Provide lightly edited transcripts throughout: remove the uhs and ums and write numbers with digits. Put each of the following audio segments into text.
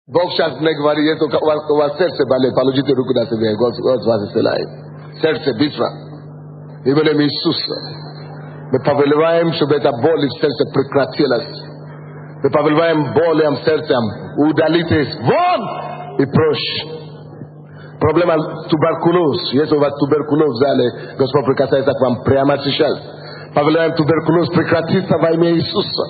Bog сейчас не говори, это у вас сердце болит, положите руку на себя, Господь вас исцеляет. Сердце быстро. Именем Иисуса. Мы повелеваем, чтобы эта боль в сердце прекратилась. Мы повелеваем болям сердцем, удалитесь вон и прочь. Проблема туберкулез. Если у вас туберкулез в зале, Господь прикасается к вам прямо сейчас. Повелеваем туберкулез прекратиться во имя Иисуса.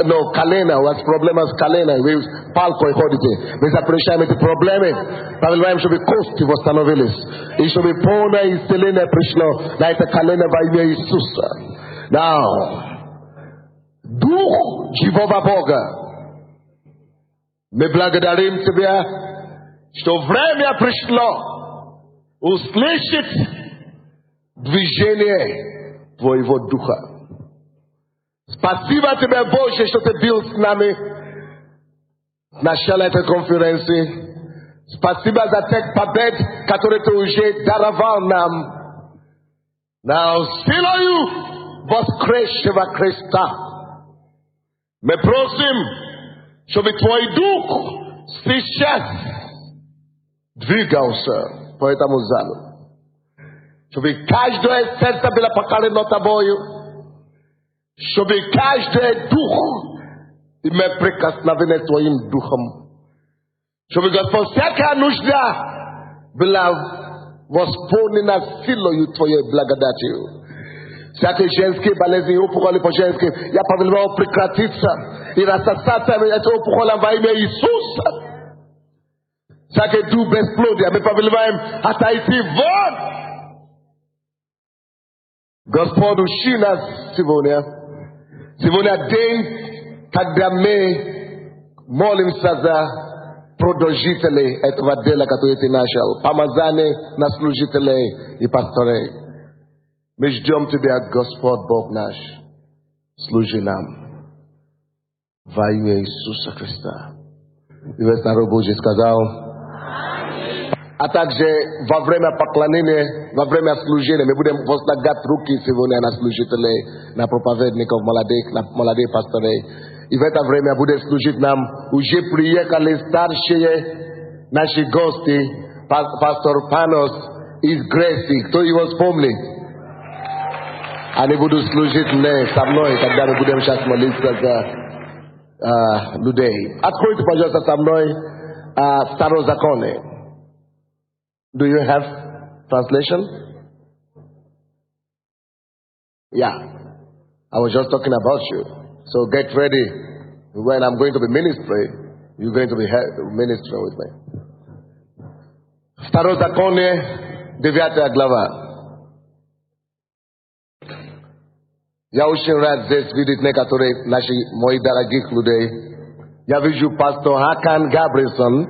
Но колено, у вас проблема с коленом, вы палкой ходите. Мы запрещаем эти проблемы. Повелеваем, чтобы кости восстановились. И чтобы полное исцеление пришло на это колено во имя Иисуса. Now, Дух живого Бога, мы благодарим Тебя, что время пришло услышать движение Твоего Духа. Спасибо Тебе, Боже, что Ты был с нами с начала этой конференции. Спасибо за тех побед, которые Ты уже даровал нам. Now, силою воскресшего Христа мы просим, чтобы Твой Дух сейчас двигался по этому залу. Чтобы каждое сердце было покорено Тобою. Чтобы каждый дух имел прикосновение Твоим Духом. Чтобы, Господь, всякая нужда была восполнена силою Твоей благодатью. Всякие женские болезни, опухоли по-женски, я повелевал прекратиться и рассосаться этим опухолям во имя Иисуса. Всякий дух бесплодия, мы повелеваем отойти вон. Господь, ущи нас сегодня. Сегодня день, когда мы молимся за продолжителей этого дела, который Ты начал. Помазание на служителей и пасторей. Мы ждем Тебя, Господь Бог наш. Служи нам. Во имя Иисуса Христа. И весь народ Божий сказал. А также во время поклонения, во время служения, мы будем возлагать руки сегодня на служителей, на проповедников, молодых пасторей. И в это время будет служить нам уже приехали старшие наши гости, пастор Панос из Греции. Кто его вспомнит? Они будут служить мне со мной, когда мы будем сейчас молиться за людей. Откройте, пожалуйста, со мной Второзаконие. Do you have translation? Yeah. I was just talking about you. So get ready. When I'm going to be ministering, you're going to be ministering with me. Второзаконие, 9 глава. Я очень рад здесь видеть некоторых наших моих дорогих людей. Я вижу пастор Хакан Габрисон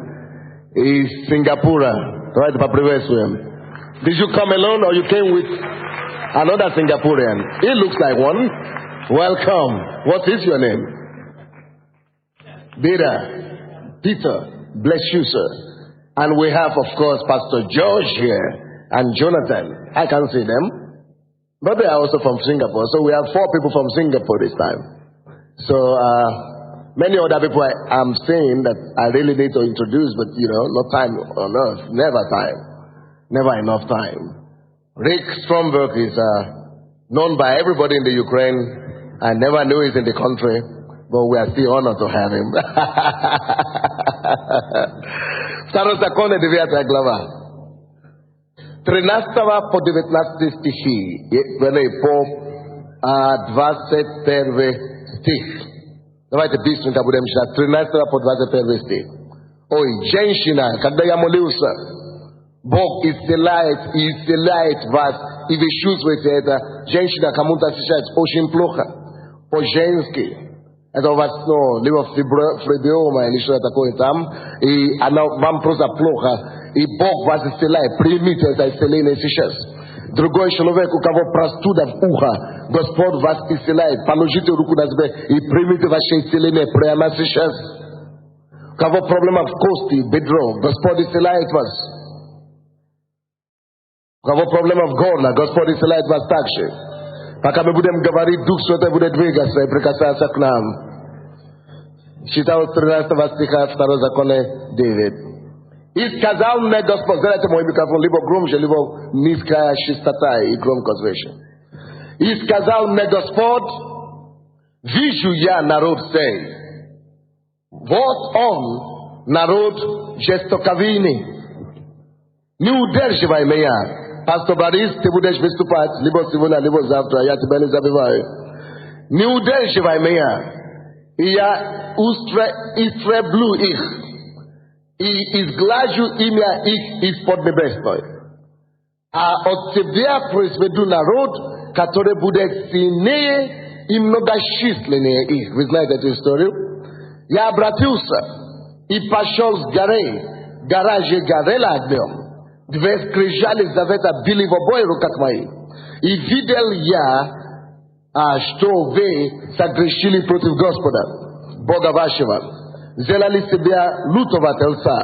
из Сингапура. Давайте поприветствуем. Did you come alone or you came with another Singaporean? He looks like one. Welcome. What is your name? Peter. Bless you, sir. And we have, of course, Pastor George here and Jonathan. I can't see them. But they are also from Singapore. So we have 4 people from Singapore this time. So many other people I'm saying that I really need to introduce, but no time on earth. Never enough time. Rick Stromberg is known by everybody in the Ukraine. I never knew he's in the country, but we are still honored to have him. Второзаконие, 9 глава. 13 по 19 стихи. По 21 стих. Давайте быстренько будем читать. 13 по 21 стих. Ой, женщина, когда я молился, Бог исцеляет вас, и вы чувствуете это. Женщина кому-то сейчас очень плохо. По-женски. Это у вас, либо или что-то такое там. И она вам просто плохо. И Бог вас исцеляет. Примите это исцеление сейчас. Другой человек, у кого простуда в ухо, Господь вас исцеляет. Положите руку на себя и примите ваше исцеление прямо сейчас. У кого проблема в кости, бедро, Господь исцеляет вас. У кого проблема в горле, Господь исцеляет вас также. Пока мы будем говорить, Дух Святой будет двигаться и прикасаться к нам. Читал 13 стиха 2 закона 9. И сказал мне Господь, дайте мой микрофон либо громче, либо низкая частота и громкость выше. И сказал мне Господь, вижу я народ сей. Вот он, народ жестоковыйный. Не удерживай меня. Пастор Борис, ты будешь выступать либо сегодня, либо завтра. Я тебя не забиваю. Не удерживай меня. И я истреблю их. И изглажу имя их из-под небесной. А от тебя произведу народ, который будет сильнее и многочисленнее их. Вы знаете эту историю? Я обратился и пошел с горы. Гора же горела огнем. Две скрижали завета били в обоих руках моих. И видел я, что вы согрешили против Господа, Бога вашего. Сделали себя лютого тельца.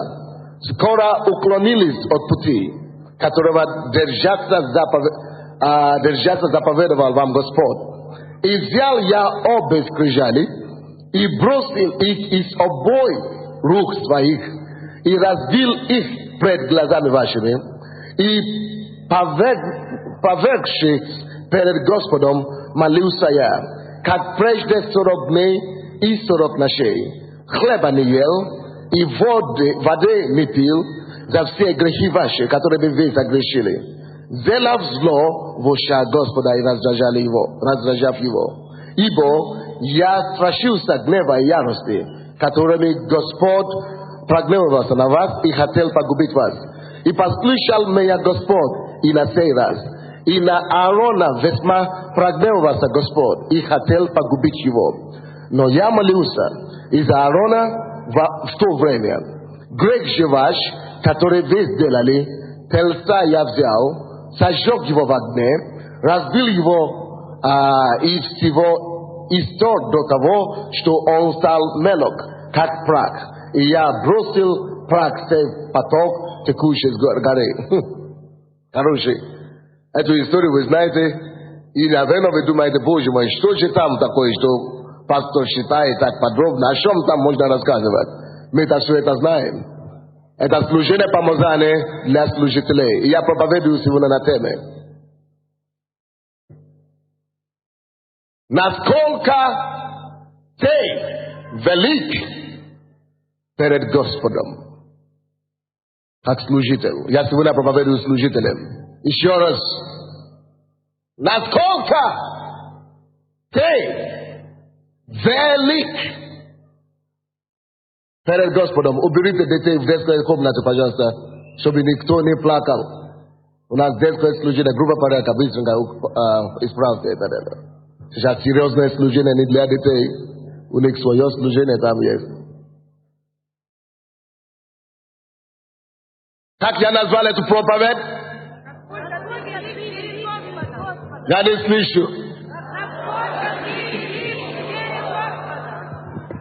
Скоро уклонились от пути, которого держаться заповедовал вам Господь. И взял я обе скрижали и бросил их из обоих рук своих и разбил их пред глазами вашими и повергшись перед Господом молился я, как прежде 40 дней и 40 ночей. Хлеба не ел и воды не пил за все грехи ваши, которые вы согрешили. Сделав зло в ушах Господа и раздражав его. Ибо я страшился гнева и ярости, которыми Господь прогневался на вас и хотел погубить вас. И послушал меня Господь и на сей раз. И на Аарона весьма прогневался Господь и хотел погубить его. Но я молился из-за Аарона в то время. Грех же ваш, который вы сделали, тельца я взял, сожег его в огне, разбил его и всего истор до того, что он стал мелок, как прах. И я бросил прах в поток, текущий с горы. Хороший. Эту историю вы знаете, и, наверное, вы думаете, Боже мой, что же там такое, что пастор считает так подробно, о чем там можно рассказывать? Мы-то все это знаем. Это служение помазания для служителей. И я проповедую сегодня на теме. Насколько ты велик перед Господом, как служитель. Я сегодня проповедую служителям. Еще раз. Насколько ты велик перед Господом. Уберите детей в детской комнате, пожалуйста, чтобы никто не плакал. У нас детское служение, группа порядка, быстренько исправьте это. Сейчас серьезное служение не для детей. У них свое служение там есть. Как я назвал эту проповедь? Я не слышу.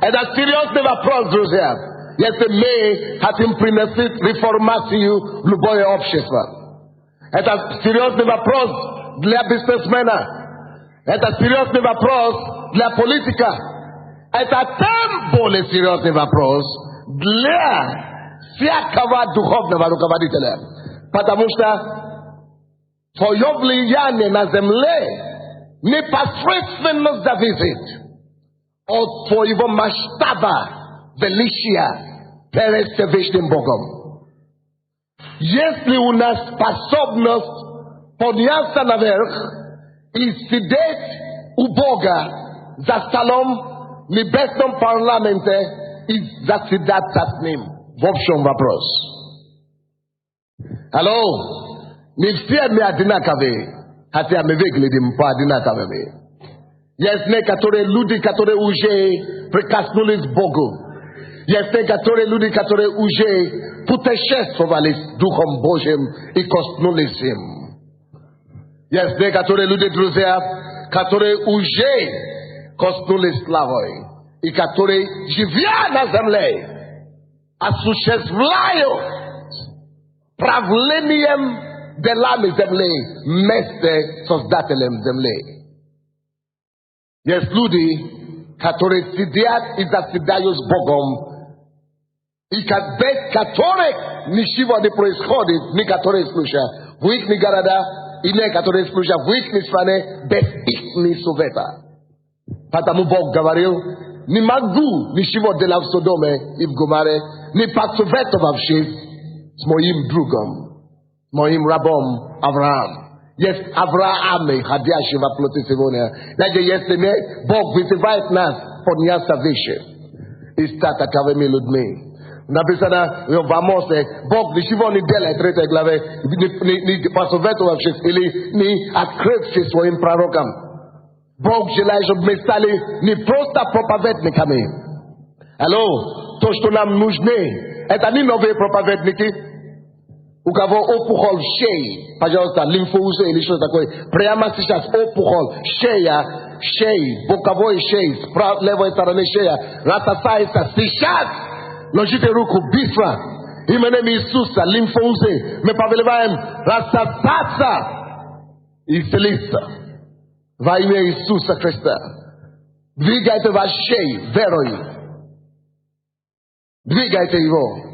Это серьезный вопрос, друзья. Если мы хотим приносить реформацию в любое общество. Это серьезный вопрос для бизнесмена. Это серьезный вопрос для политика. Это тем более серьезный вопрос для всякого духовного руководителя. Потому что твое влияние на земле непосредственно зависит от твоего масштаба величия перед Всевышним Богом. Если у нас способность подняться наверх и сидеть у Бога за столом в небесном парламенте и заседаться с Ним. В общем вопрос. Алло? Не все мы одинаковые, хотя мы выглядим по-одинаковыми. Есть некоторые люди, которые уже прикоснулись к Богу. Есть некоторые люди, которые уже путешествовали с Духом Божьим и коснулись им. Есть некоторые люди, друзья, которые уже коснулись славой и которые, живя на земле, осуществляют правлением делами земли вместе с Создателем земли. Есть люди, Katore sidiat izasidios bogom. Ikabet katore nishivo de proischodit ni katore splusha. Vuik ni garada ine katore splusha. Vuik ni sfane besik ni soveta. Patamu bog gavaril ni magu nishivo de lav sodome if gomare ni patsoveto vavshiv smoim drugom smoim rabom Avraham. Yes, Avraham hadia shiva plote sevonia. Like yes the me bog with the right nas for nia salvation. Istata kavemi ludme. Napisana yo vamos bog ni shivo ni dela trete glave ni pasoveto vavshiv ili ni akrepse swoim prorokam. Bog jelaj ob mestali ni prosta propavetni kame. Hello, to što nam нужны. Это не новые проповедники. У кого опухоль шеи, пожалуйста, лимфоузы или что такое. Прямо сейчас опухоль шеи, боковой шеи, с левой стороны шея рассосается сейчас. Ложите руку быстро. Именем Иисуса, лимфоузы, мы повелеваем рассосаться и исцелиться. Во имя Иисуса Христа. Двигайте ваш шеи верой. Двигайте его.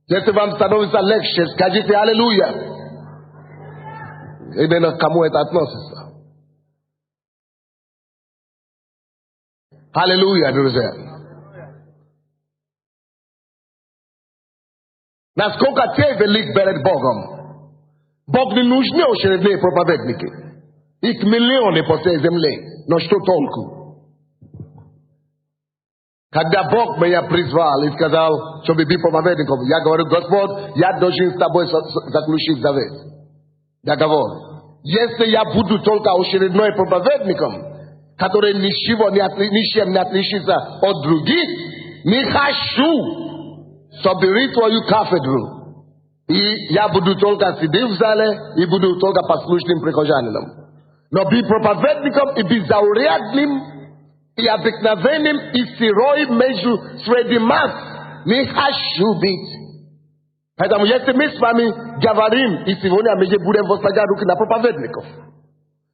Если вам становится легче, скажите аллилуйя. Именно к кому это относится. Аллилуйя, друзья. Насколько те велик перед Богом. Бог не нужны очередные проповедники. Их миллионы по всей земле. Но что толку? Когда Бог меня призвал и сказал, чтобы быть проповедником, я говорю, Господь, я должен с тобой заключить завет. Договор. Если я буду только очередной проповедником, который ничем не отличится от других, не хочу, собери твою кафедру. И я буду только сидеть в зале и буду только послушным прихожанином. Но быть проповедником и быть заурядным и обыкновенным и сырой между среди масс не хочу быть. Поэтому если мы с вами говорим, и сегодня мы будем возлагать руки на проповедников,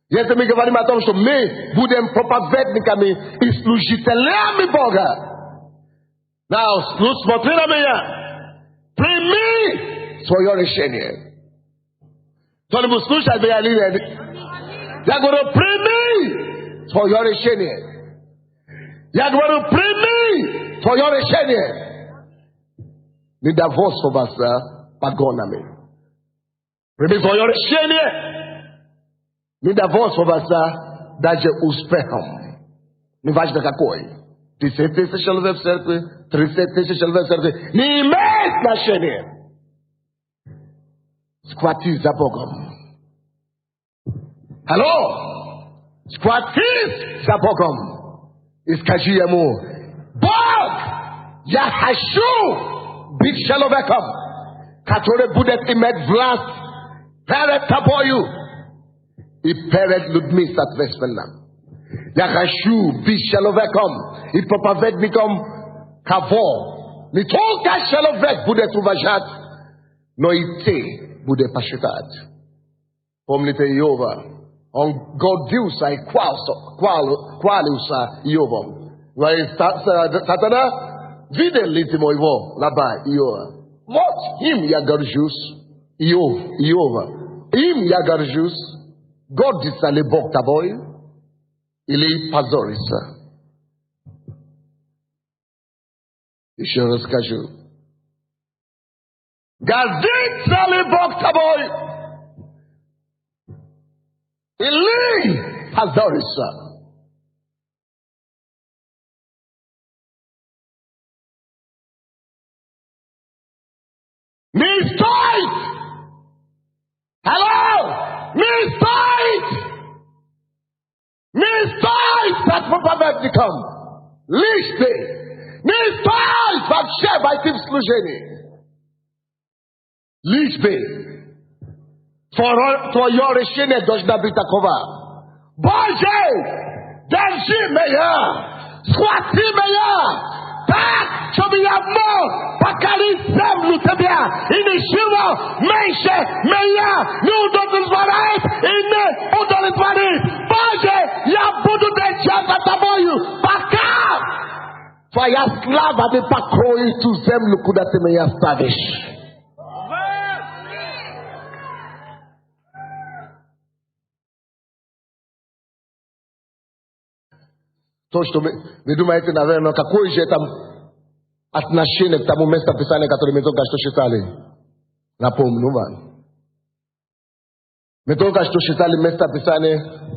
если мы говорим о том, что мы будем проповедниками и служителями Бога, ну смотри на меня, прими свое решение. Кто-нибудь слушает меня или нет? Я говорю, прими свое решение. Я говорю, прими твое решение. Не довольствоваться погонами. Прими твое решение. Не довольствоваться даже успехом. Не важно какой. 10 тысяч человек в церкви, 30 тысяч человек в церкви. Не имеет значения. Схватись за Богом. Алло! Схватись за Богом. И скажи ему, Бог, я хочу быть человеком, который будет иметь власть перед тобою и перед людьми соответственно. Я хочу быть человеком и проповедником, кого не только человек будет уважать, но и ты будешь почитать. Помните Иова? Он гордился и хвалился Иовом. Говорит, сатана, видел ли ты моего раба Иова? Вот им я горжусь, Иова. Им я горжусь. Гордится ли Бог тобой? Или позорится? Еще раз скажу. Гордится ли Бог тобой? Или позорится? Не стоит! Алло! Не стоит! Не стоит стать проповедником! Лишь ты! Не стоит вообще войти в служение! Лишь бы! Твое решение должно быть такого. Боже, держи меня, схвати меня, так, чтобы я мог покорить землю тебя, и ничего меньше меня не удовлетворяет и не удовлетворит. Боже, я буду держать за тобою, пока Faya slava de pakroi tu zem lukuda temeya stavish. Toshto me duma ete na veno kakoi je tam atnashine tamu mesta pisane katole meto gasto shetali. Na pom nuvan. Meto gasto shetali mesta pisane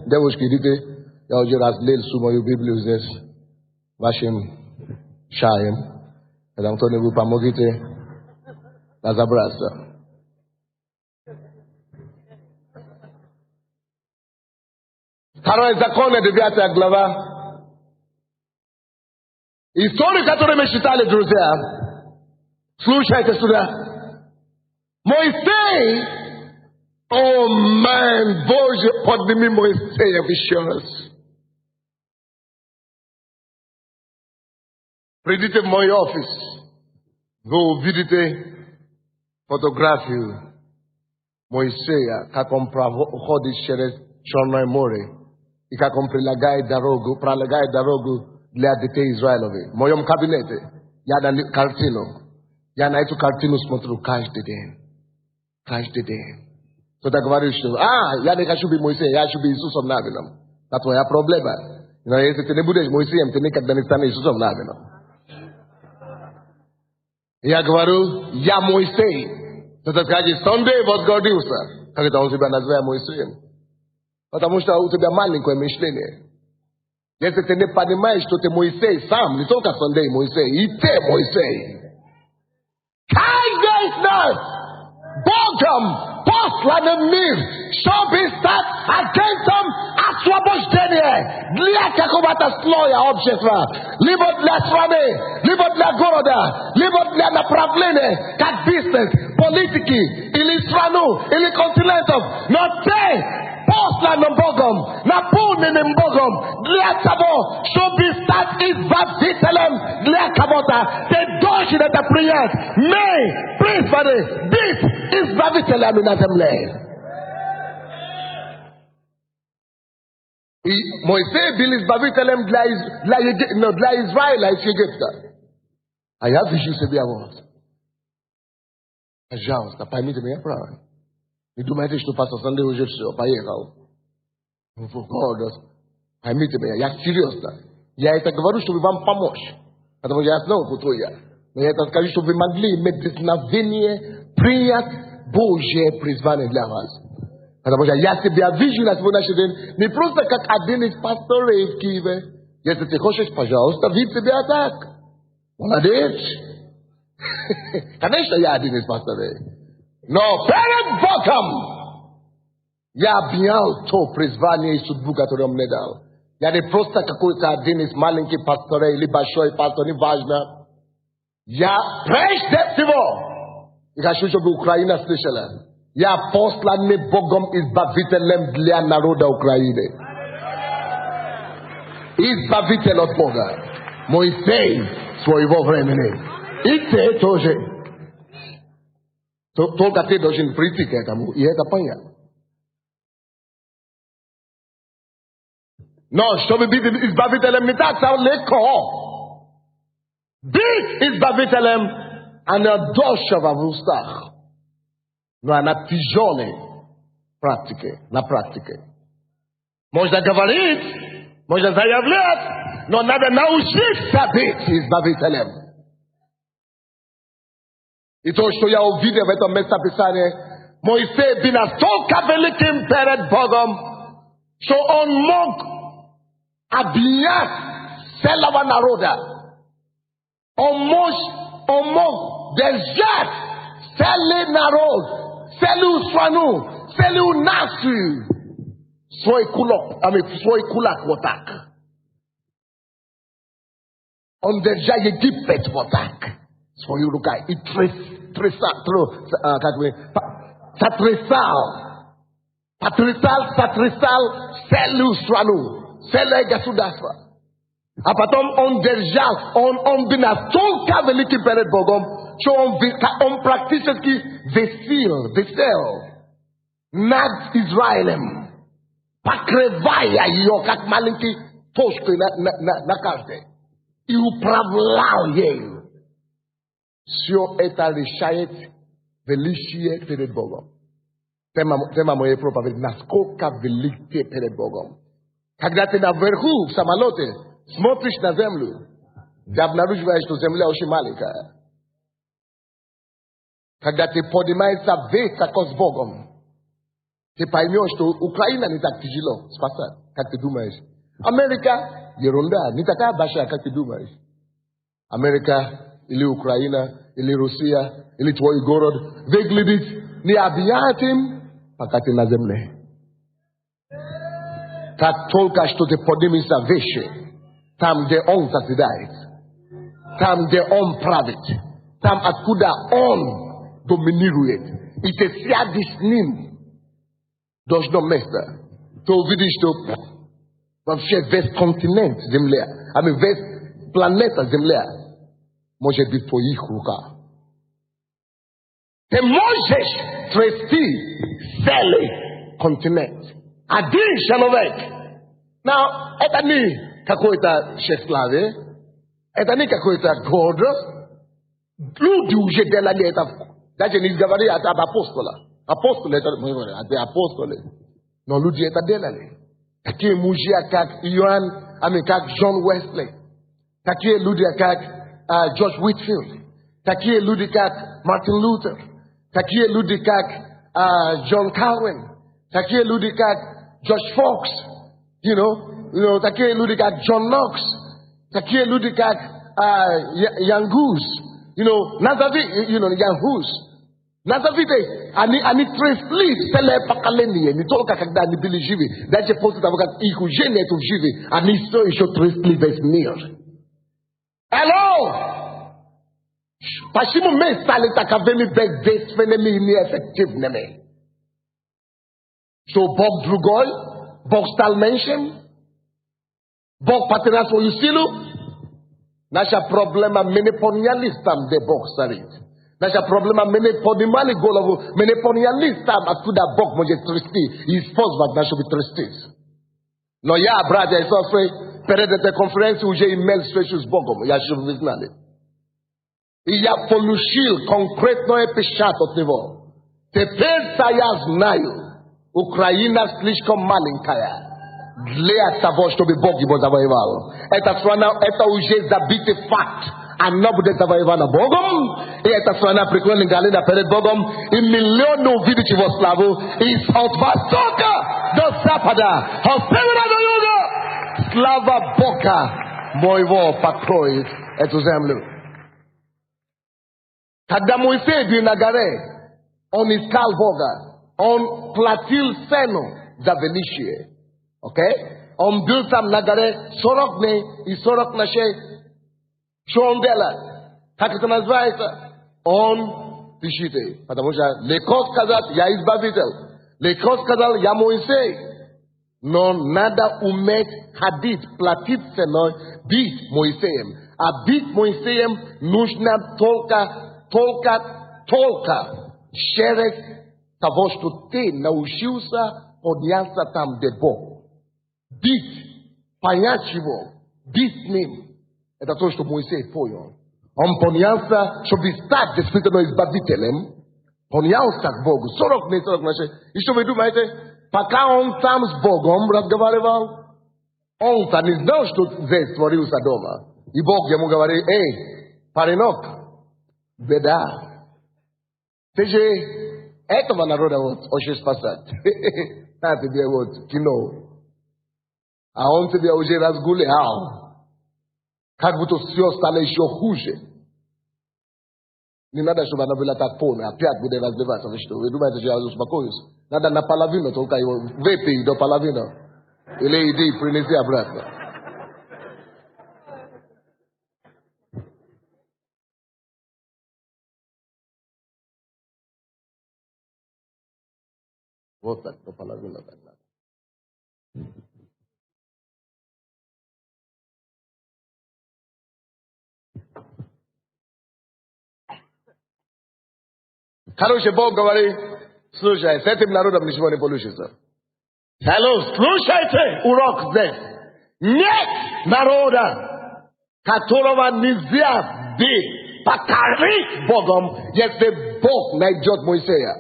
devosh kidite ya oje razlel sumo yu bibliuzes. Vashim Shayem, and Antonio Pamogite, Nazabrasa. Taro zakone de biata glava. Historia katore meshitale druzea. Slucha ite suda. Moisei. Oh man, boje podimi Moisei vicious. Predite my office. Vou vidite fotografie. Moisés, ka compra hodi shere chornoi more. I ka compre la gai darogo, pra la gai darogo le adete Israelovi. Moyom kabinete. Yada kartino. Yana itu kartino smotru cash de den. Cash de den. So that gvarisho. Yada ka shubi Moisés, ya shubi Jesus of Navinam. That's why a problema. You know, ese tene bude Moisés, tene Afghanistan Jesus of Navinam. Yagwaru, ya Moisei. So that kaji Sunday was God you, sir. Kagita onsi ba nazwa Moisei. Ata musta uti ba mali kwa mishlene. Yese tene panimaish to te Moisei. Sam, litoka Sunday Moisei. Ite Moisei. Kindness, boredom, postlan and mir. Shall be start against them. Aswabosh denie. Lia kakobata sloya object ra. Libot la srame. Libot la goroda. Libot la napravlene. Kak business. Politiki. Ili sranu. Ili continentum. Note. Postlan and bogom. Napun in bogom. Lia tabo. Shall be start is baptitelem. Lia kabota. Te doshi that the prayers. May. Praise for the. This is baptitelem in assembly. Moisés bilis bavitelem dla Israelites Egypta. I have issues to be about. Ajans, ta pai mi te me pra. Mi du mai te sto passa Sunday hoje se o pai erau. Não vou gordas. Pai mi te me ya serious ta. Ya ita gvaru sto vam pamosh. Ata mo ya não puto ya. Me ita ka sto vi magli med na venie priat boje prizvane dla vas. Ata moja yasi bia vigilance bona shiden ni prosta kak adenis pastor kive yesi te khoshesh pajaosta vite bia atak ona dech kanesh ya adenis pastor no parent bottom ya biao to prizvani sudbuka to romnedal ya de prosta kakoi ka adenis malinki pastor ili bashoi pastor ni vajna ya presh deptivo ikashusho bi Ukraina special. Ya postlan ne bogom is bavitelem dla naroda Ukraine. Is bavitelot boga. Moisei svojevo vremene. Ite tože. Toga te dožin pritike tamu. I eta panja. No, što bi biti is bavitelem ni tak sa leko. Bit is bavitelem ana došava v ustah. No na tijole na praktike. Možda говорит, možda заявлять, но надо научиться быть избавителем. И то, что я увидел в этом местописании, Моисей был настолько великим перед Богом, что он мог объять целого народа. Он мог держать целый народ. Celui Swanou, celui Nasu, swoi kulak wotak. On deja Egipet wotak. Swoi urukai, it Satrisal, celui Swanou, celui Gasudaswa. Apatom on deja, on binastolka veliki peret bogom. So on practices ki vesel nad Israelem pakrevaya yo kak malinki toshko na karte и управлял ею. Все это решает величие перед Богом. Тема моей проповеди, насколько велик ты перед Богом. Когда ты наверху, в самолете, смотришь на землю, ты обнаруживаешь, что земля очень маленькая. Когда ты поднимаешься высоко с Богом, ты поймешь, что Украина не так тяжело спасать, как ты думаешь. Америка ерунда, не такая большая, как ты думаешь. Америка или Украина, или Россия, или твой город выглядит необъятным, пока ты на земле. Как только что ты поднимешься выше, там, где Он заседает, там, где Он правит, там, откуда Он доминирует, и ты сядешь с Ним, должно место. Ты увидишь, что вообще весь континент Земля, весь планета Земля может быть в твоих руках. Ты можешь трясти целый континент. Один человек. Но это не какой-то тщеславие, это не какой-то гордость. Люди уже делали это. Даже не говорили об апостолах. Апостолы это апостолы. Но люди это делали. Такие мужья, как Иоанн, как John Wesley. Такие люди, как George Whitefield. Такие люди, как Martin Luther. Такие люди, как John Calvin. Такие люди, как George Fox. Такие люди, как John Knox. Такие люди, как Jan Hus. Jan Hus. Назовите, они трясли целое поколение, не только когда они были живы, даже после того, как их уже нету живы, они все еще трясли весь мир. Алло! Почему мы стали таковыми бездейственными и неэффективными? Что Бог другой? Бог стал меньшим? Бог потерял свою силу? Наша проблема, мы не поняли там, где Бог стоит. Наша проблема, мы не поднимали голову, мы не поняли там, откуда Бог может трясти и использовать нашего трястись. Но я, братья и сестры, перед этой конференцией уже имел встречу с Богом, я чтобы вы знали. И я получил конкретную печать от Него. Теперь-то я знаю, Украина слишком маленькая для того, чтобы Бог его завоевал. Эта страна, это уже забитый факт. Она будет завоевана Богом, и эта страна преклонит колено перед Богом, и миллионы увидят его славу, и от востока до запада, от севера до юга, слава Бога моего покроет эту землю. Когда Моисей был на горе, он искал Бога, он платил цену за величие. Окей? Он был там на горе 40 дней и 40 ночей. Что он делает? Как это называется? Он пишите. Потому что легко сказать, я избавитель. Легко сказал, я Моисей. Но надо уметь ходить, платить ценой, быть Моисеем. А быть Моисеем нужно только через того, что ты научился подняться там, где Бог. Быть, понять его, быть с ним. Это то, что Моисей понял. Он поднялся, чтобы стать действительно избавителем. Поднялся к Богу. 40 дней, 40 ночей. И что вы думаете? Пока он там с Богом разговаривал, он-то не знал, что здесь творился дома. И Бог ему говорит, эй, паренок, беда. Ты же этого народа хочешь спасать. На тебе кино. А он тебя уже разгулял. Как будто все стало еще хуже. Не надо, чтобы она была так полная. Опять будет разбиваться. Вы что? Вы думаете, что я успокоюсь? Надо на половину только его выпить до половины. Или иди принеси обратно. Вот так, до половины так надо. Короче, Бог говорит, слушай, с этим народом ничего не получится. Hello, слушайте урок здесь. Нет народа Которого нельзя бить, покорить Богом, если Бог найдет Моисея.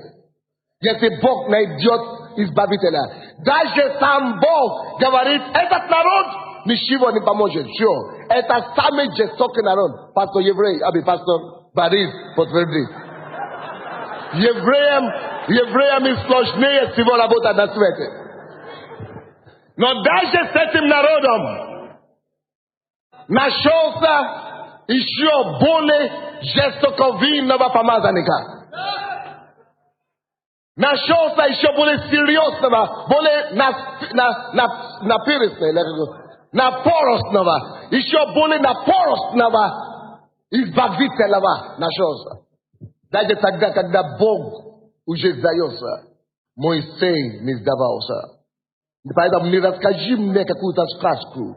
Если Бог найдет избавителя. Даже сам Бог говорит, этот народ ничего не поможет. Все. Это самый жестокий народ. Пастор еврей, пастор Борис подтвердит. Евреям и сложнее всего работать на свете. Но даже с этим народом нашелся еще более жестоковинного помазанника. Нашелся еще более серьезного, более напоростного, еще более напоростного избавителя нашелся. Даже тогда, когда Бог уже сдается, Моисей не сдавался. Поэтому не расскажи мне какую-то сказку.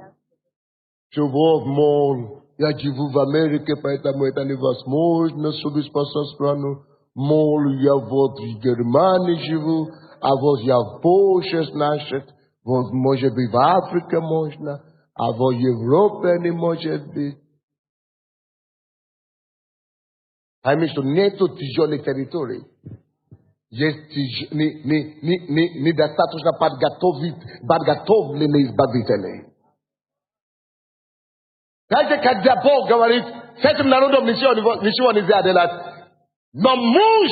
Что Бог, мол, я живу в Америке, поэтому это невозможно, чтобы спасать страну. Мол, я вот в Германии живу, а вот я в Польше, значит, вот может быть в Африке можно, а вот в Европе не может быть. Пойми, что нету тяжелой территории. Есть недостаточно подготовленные избавители. Даже когда Бог говорит, с этим народом ничего нельзя делать. Но муж,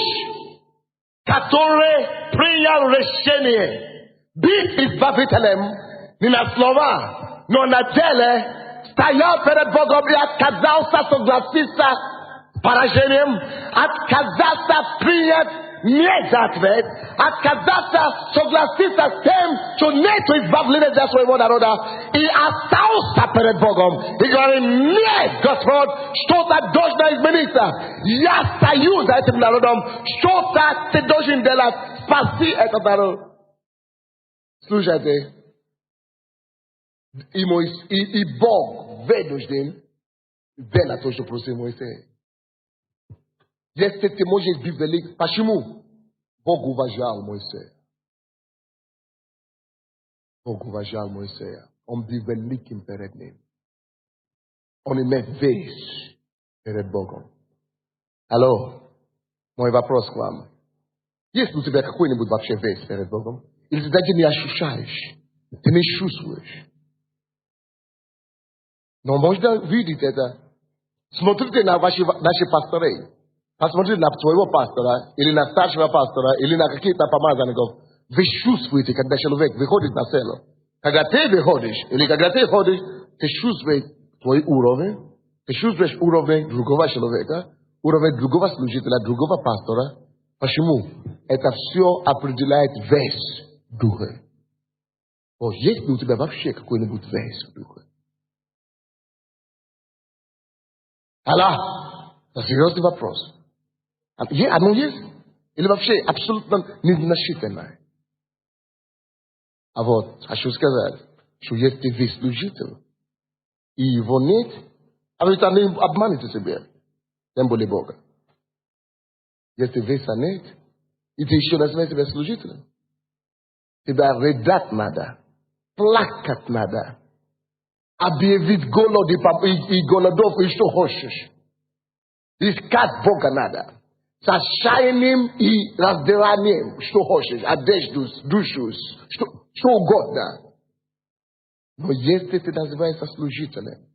который принял решение быть избавителем, не на слова, но на деле, стоял перед Богом и отказался согласиться с поражением, отказался принять нет за ответ, отказаться согласиться с тем, что нет избавления для своего народа, и остался перед Богом. И говорит, нет, Господь, что-то должно измениться. Я стою за этим народом, что-то ты должен делать, спаси этот народ. Слушайте, и Бог вынужден делать то, что просил Моисей. Если ты можешь быть велик, почему? Бог уважал Моисея. Бог уважал Моисея. Он был великим перед ним. Он имеет вес перед Богом. Алло, мой вопрос к вам. Есть у тебя какой-нибудь вообще вес перед Богом? Или ты даже не ощущаешь? Ты не чувствуешь? Но можно видеть это. Смотрите на наши пасторы. Посмотрите на своего пастора, или на старшего пастора, или на каких-то помазанников. Вы чувствуете, когда человек выходит на сцену. Когда ты выходишь, или когда ты ходишь, ты чувствуешь твой уровень, ты чувствуешь уровень другого человека, уровень другого служителя, другого пастора. Почему? Это все определяет вес духа. Есть ли у тебя вообще какой-нибудь вес в духе? Аллах, это серьезный вопрос. Оно есть? Или вообще абсолютно незначительное? А вот, хочу сказать, что если вы служитель, и его нет, а вы там не обманете себя, тем более Бога. Если веса нет, и ты еще называешь себя служителем, тебя рыдать надо, плакать надо, объявить голод и голодов, и что хочешь. Искать Бога надо. С отчаянием и раздиранием, что хочешь, одежду, душу, что угодно. Но если ты называешься служителем,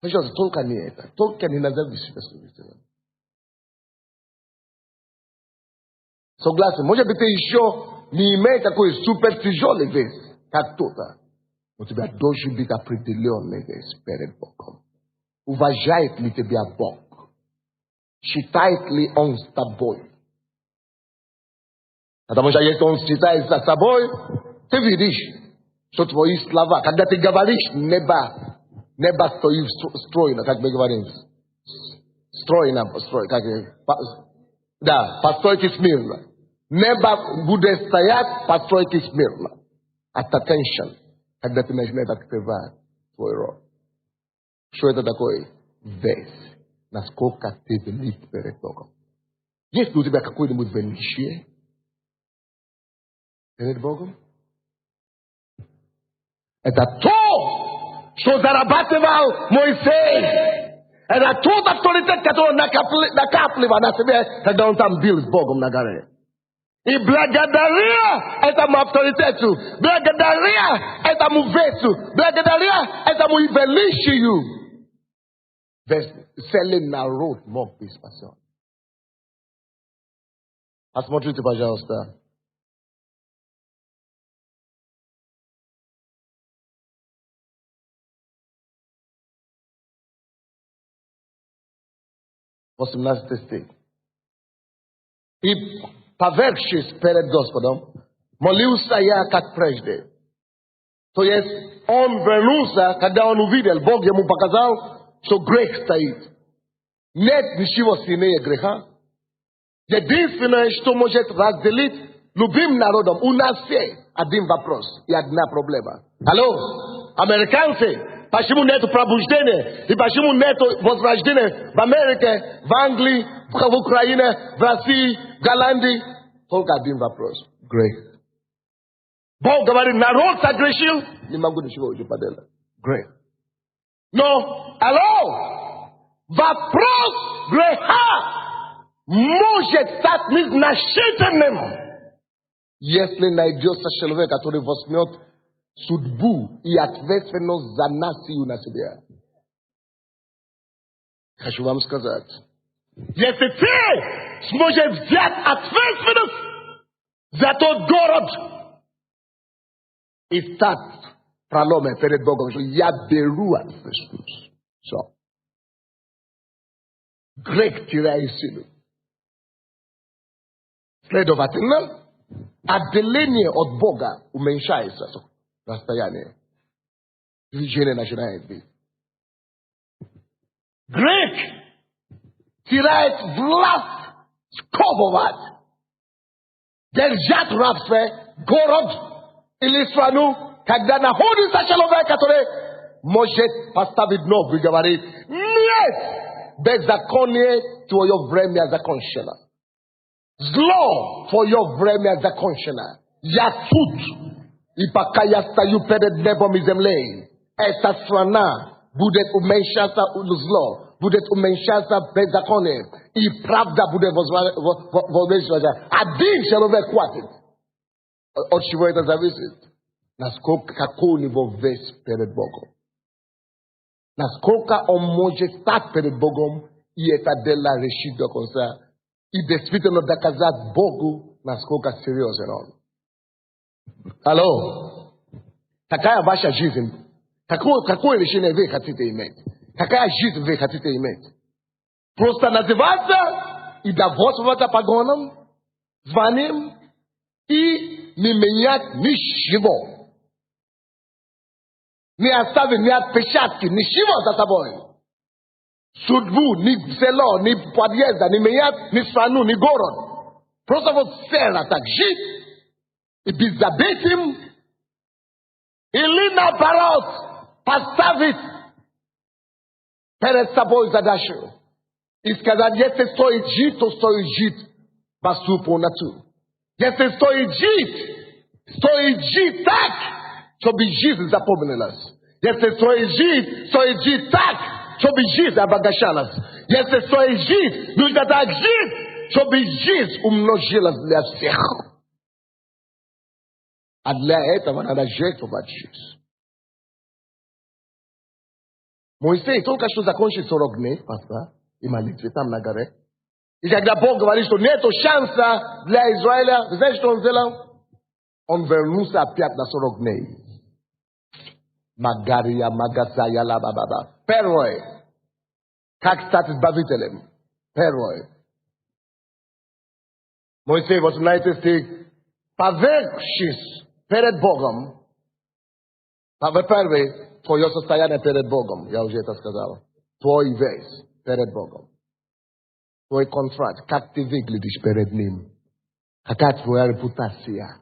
пожалуйста, только не это. Только не назови себя служителем. Согласен, может быть, ты еще не имеешь такой супер тяжелый вес, как кто-то. Но у тебя должен быть определенный вес перед Богом. Уважает ли тебя Бог? Считает ли Он с тобой? Потому что если Он считает с тобой, ты видишь, что твои слова, когда ты говоришь, небо стоит стройно, как мы говорим. Стройно, да, постойте смирно. Небо будет стоять, постойте смирно. At attention, когда ты начинаешь открывать твой рот. Что это такое? Вес. Насколько ты велик перед Богом. Есть ли у тебя какое-нибудь величие перед Богом? Это то, Що зарабатывал Моисей. Это тот авторитет, который накапливал на себе, когда он там был с Богом на горе. И благодаря этому авторитету, благодаря этому весу, благодаря этому величию, целый народ мог быть спасен. Посмотрите, пожалуйста. 18 стих. И, повергшись перед Господом, молился я, как прежде. То есть, он вернулся, когда он увидел, Бог ему показал, что грех стоит. Нет ничего сильнее греха. Единственное, что может разделить любым народом, у нас все один вопрос и одна проблема. Алло, американцы, почему нет пробуждения? И почему нет возрождения в Америке, в Англии, в Украине, в России, в Голландии? Только один вопрос. Грех. Бог говорит, народ согрешил, не могу ничего уже поделать. Грех. Но, алло, вопрос греха может стать незначительным, если найдется человек, который возьмет судьбу и ответственность за нацию на себя. Хочу вам сказать, если ты сможешь взять ответственность за тот город и стать проломом перед Богом, что я беру ответственность. Все. Грех теряет силу. Следовательно, отделение от Бога уменьшается расстояние. Движение начинает быть. Грех теряет власть сковывать, держать в рабстве город или страну, когда находится человек, который может поставить ногу и говорить, нет, беззаконие твое время закончено. Зло твое время закончено. Я суд. И пока я стою перед небом и землей, эта страна будет уменьшаться зло, будет уменьшаться беззаконие, и правда будет возвращаться. Один человек хватит. От чего это зависит? Насколько, какой у него вес перед Богом. Насколько он может стать перед Богом, и это дело решить до конца. И действительно доказать Богу, насколько серьезен он. Алло. Какая ваша жизнь? Какое решение вы хотите иметь? Какая жизнь вы хотите иметь? Просто называться и довольствоваться погоном, званием и не менять ничего. Не оставить ни отпечатки, ничего за собой. Судьбу, ни село, ни подъезда, ни менять, ни страну, ни город. Просто вот села так жить и беззабытым, или наоборот, поставить перед собой задачу и сказать, если стоит жить, то стоит жить по полноту. Если стоит жить так, чтобы жизнь запомнилась. Если стоит жить так, чтобы жизнь обогащалась. Если стоит жить, нужно так жить, чтобы жизнь умножилась для всех. А для этого надо жертвовать жизнь. Моисей только что закончил 40 дней, пастор, и молитвы там на горе. И когда Бог говорит, что нет шанса для Израиля, знаете, что он сделал? Он вернулся опять на 40 дней. Магария, Магазая, Лабабаба. Первое. Как стать избавителем? Первое. Моисей, 18 стих. Повергшись перед Богом. Первое. Твое состояние перед Богом. Я уже это сказал. Твой вес перед Богом. Твой контракт. Как ты выглядишь перед Ним. Какая твоя репутация.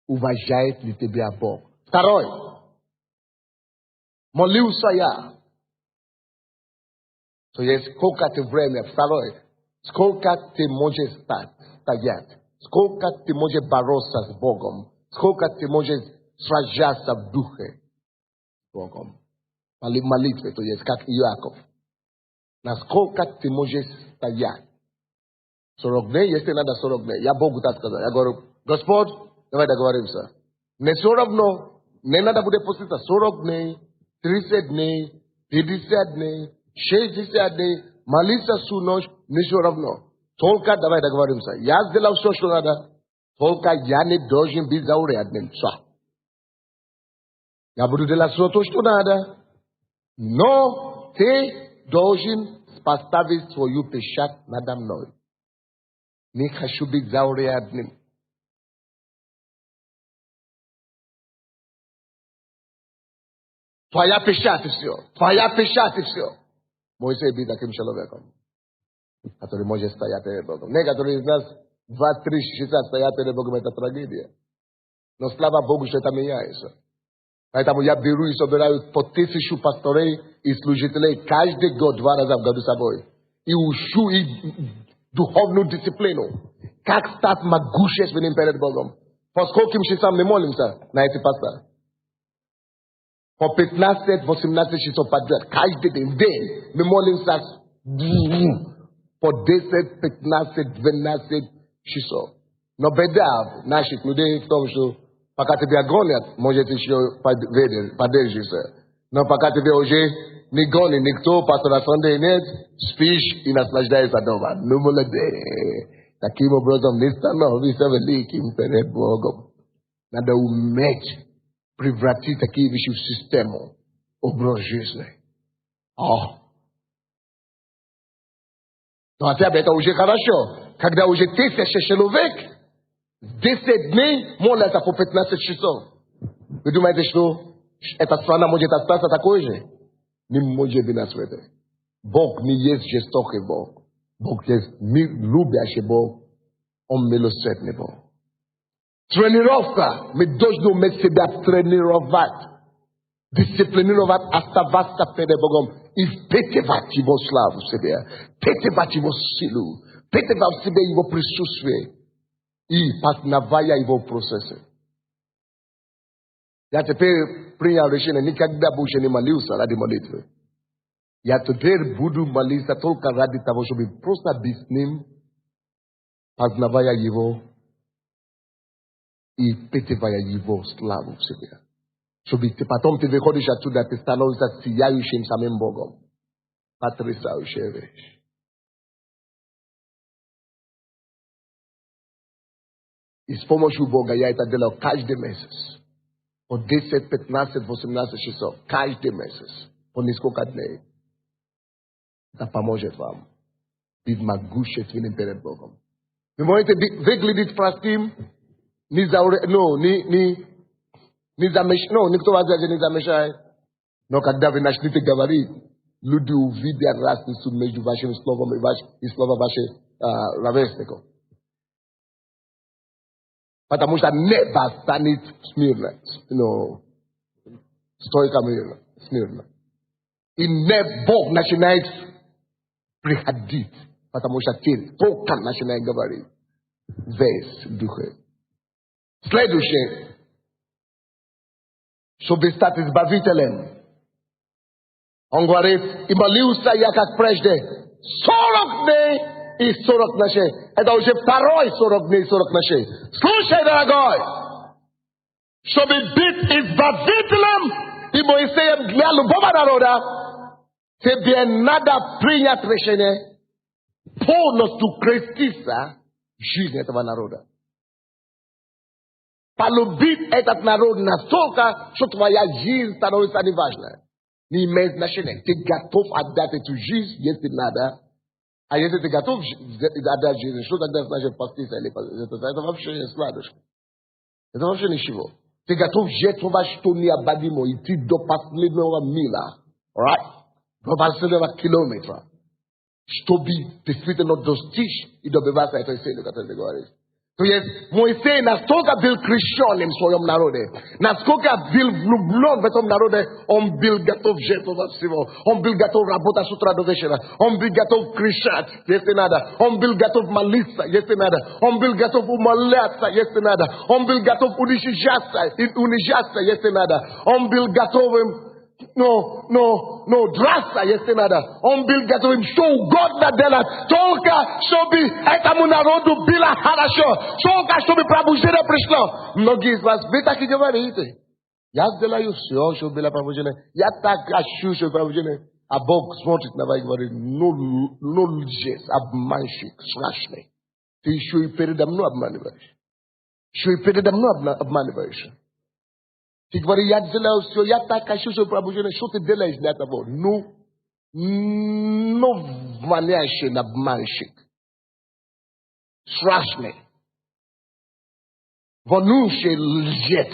Уважает ли тебя Бог? Второе. Молился я. То есть сколько ты время. Второе. Сколько ты можешь стоять. Сколько ты можешь бороться с Богом. Сколько ты можешь сражаться в духе с Богом. Молитвы, то есть как Иаков. Насколько ты можешь стоять? 40 дней, если надо 40 дней. Я Богу так сказал. Я говорю, Господь, давай договоримся. Не все равно, не надо будет поститься 40 дней, 30 дней, 50 дней, 60 дней, молиться всю ночь, не все равно. Только давай договоримся. Я сделал все, что надо, только я не должен быть заурядным. Все. Я буду делать все то, что надо, но ты должен поставить свою печать надо мной. Не хочу быть заурядным. Твоя печать и все. Твоя печать и все. Моисей был таким человеком, который может стоять перед Богом. Некоторые из нас 2-3 часа стоят перед Богом, это трагедия. Но слава Богу, что это меняется. Поэтому я беру и собираю по 1000 пасторей и служителей каждый год, 2 раза в году с собой. И учу их духовную дисциплину. Как стать могущественным перед Богом. По скольким часам мы молимся на эти паста? По 15-18 часов подряд. Каждый день мы молимся по 10, 15, 12 часов. Но беда наших людей в том, что пока тебя гонят, может еще подержишься. Но пока тебя уже не гонит никто, пастора Sunday нет, спишь и наслаждаешься дома. Ну, молодец. Таким образом, не становится великим перед Богом. Надо уметь превратить такие вещи в систему, образ жизни. Но хотя бы это уже хорошо. Когда уже 1000 человек 10 дней молятся по 15 часов. Вы думаете, что эта страна может остаться такой же? Не может быть на свете. Бог не есть жестокий Бог. Бог есть любящий Бог. Он милосердный Бог. Тренировка. Мы должны уметь себя тренировать. Дисциплинировать, оставаться перед Богом и впитывать Его славу в себе. Впитывать Его силу. Впитывать в себе Его присутствие. И познавая Его процессы. Я теперь принял решение, никогда больше не молился ради молитвы. Я теперь буду молиться только ради того, чтобы просто быть с Ним, познавая Его и впитывая Его славу в себе. Чтобы потом ты выходишь оттуда, ты становишься сияющим самим Богом. Потрясающая вещь. И с помощью Бога я это делал каждый месяц. По 10, 15, 18 часов. Каждый месяц. По несколько дней. Это поможет вам быть могущественным перед Богом. Вы можете выглядеть простым, никто вас не замешает. Но когда вы начнете говорить, люди увидят разницу между вашим словом и словом ваших ровесников. Потому что небо станет смирно. Стойко смирно. И Бог начинает приходить. Потому что ты только начинает говорить. Весь дух. Следующее. Чтобы стать избавителем. Он говорит, и молился я как прежде 40 дней и 40 ночей. Это уже второй 40 дней и 40 ночей. Слушай, дорогой, чтобы быть избавителем и Моисеем для любого народа, тебе надо принять решение полностью креститься в жизнь этого народа. Полюбить этот народ настолько, что твоя жизнь становится неважной. Не имеет значения. Ты готов отдать эту жизнь, если надо. А если ты готов отдать жизнь, что тогда значит поститься или это вообще не сладушка. Это вообще ничего. Ты готов жертвовать что необходимо, идти до последнего миля. До последнего километра. Чтобы действительно достичь и добиваться этой цели, которую ты говоришь. То есть Моисей настолько был крещенным в своем народе, насколько был влюблен в этом народе, он был готов жертвовать всего. Он был готов работать с утра до вечера. Он был готов кричать, если надо. Он был готов молиться, если надо. Он был готов умоляться, если надо. Он был готов унижаться, если надо. Он был готов no, drasa este nada. On bil gatorim show God na dela. Toka shobi etamu narodu bila harasho. Toka shobi prabujene prishlo. Mnogi iz vas beta ki говорите. Як дела юсё, что bila prabujene. Я так ощущу, что prabujene. А Бог смотрит на вас и говорит, ну лжец, обманщик, страшный. Ты еще и передо мной обманываешь. Еще и передо мной обманываешь. Ты говоришь, я делаю все, я так хочу, что пробуждение, что ты делаешь для того? Ну, валящий обманщик. Страшный. Вонючий лжец.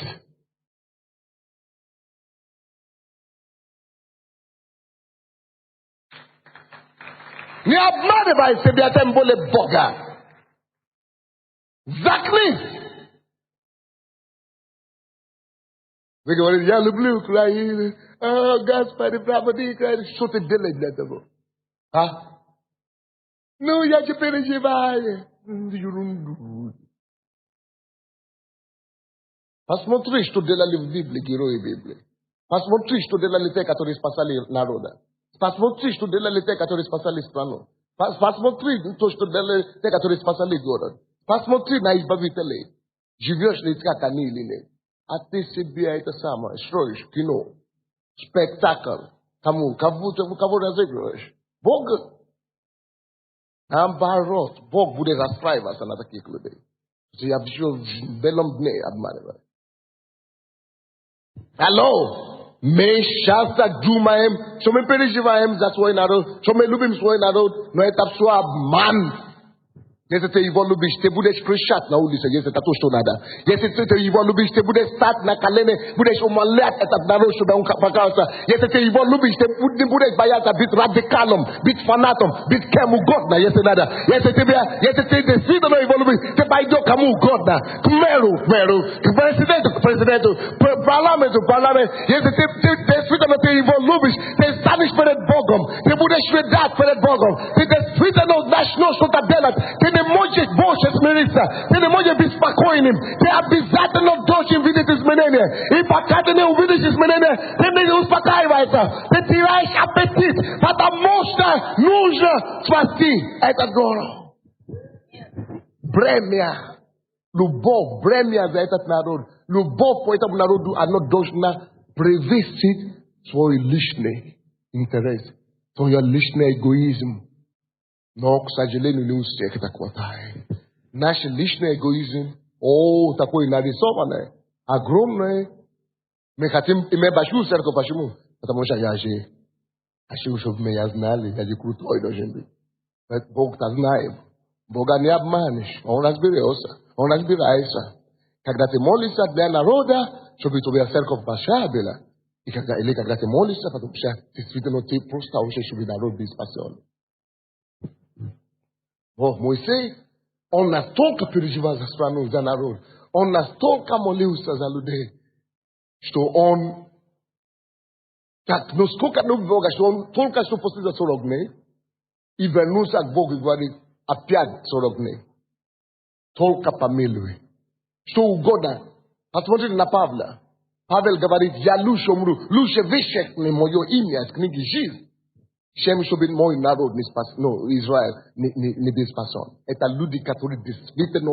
Не обманывай себя, тем более Бога. Заклись. Вы говорите, я люблю Украину. Господи, праводи Украину. Что ты делаешь для того? А? Ну, я же переживаю. Ерунду. Посмотри, что делали в Библии, герои Библии. Посмотри, что делали те, которые спасали народа. Посмотри, что делали те, которые спасали страну. Посмотри то, что делали те, которые спасали город. Посмотри на избавителей. Живешь ли как они или нет. А ты себе это самое строишь, кино, спектакль. Кого разыгрываешь? Бога. Наоборот, Бог будет расстраиваться на таких людей. Я все в белом дне обманываю. Алло! Мы часто думаем, что мы переживаем за свой народ, что мы любим свой народ, но это все обман. Если ты его любишь, ты будешь кричать на улице, если это то, что надо. Если ты его любишь, ты будешь стать на колени, будешь умолять этот народ, чтобы он покался. Если ты его любишь, ты не будешь бояться быть радикалом, быть фанатом, быть кем угодно, если надо. Если ты действительно его любишь, ты пойдешь кому угодно. К мэру, к президенту, парламенту. Если ты действительно ты его любишь, ты станешь перед Богом, ты будешь видать перед Богом. Ты действительно начнешь что-то делать. Ты не можешь больше смириться. Ты не можешь быть спокойным. Ты обязательно должен видеть изменения. И пока ты не увидишь изменения, ты не успокаиваешься. Ты теряешь аппетит. Потому что нужно спасти этот город. Бремя. Любовь. Бремя за этот народ. Любовь по этому народу, она должна превысить свой личный интерес. Свой личный эгоизм. Но, к сожалению, не у всех это хватает. Наш личный эгоизм, такой нарисованный, огромный. Мы хотим иметь большую церковь. Почему? Потому что я же хочу, чтобы меня знали, я же крутой должен быть. Бог-то знает. Бога не обманешь. Он разберется. Он разбирается. Когда ты молишься для народа, чтобы твоя церковь большая была, или когда ты молишься, потому что действительно ты просто хочешь, чтобы народ был спасен. Моисей, он настолько переживал за страну, за народ, он настолько молился за людей, что он так насколько любил Бога, что он только что после 40 дней и вернулся к Богу и говорит, опять 40 дней. Только помилуй. Что угодно. Посмотрите на Павла. Павел говорит, я лучше умру, лучше вычеркни мое имя из книги жизни, чем чтобы мой народ не спас, Израиль не был спасен. Это люди, которые действительно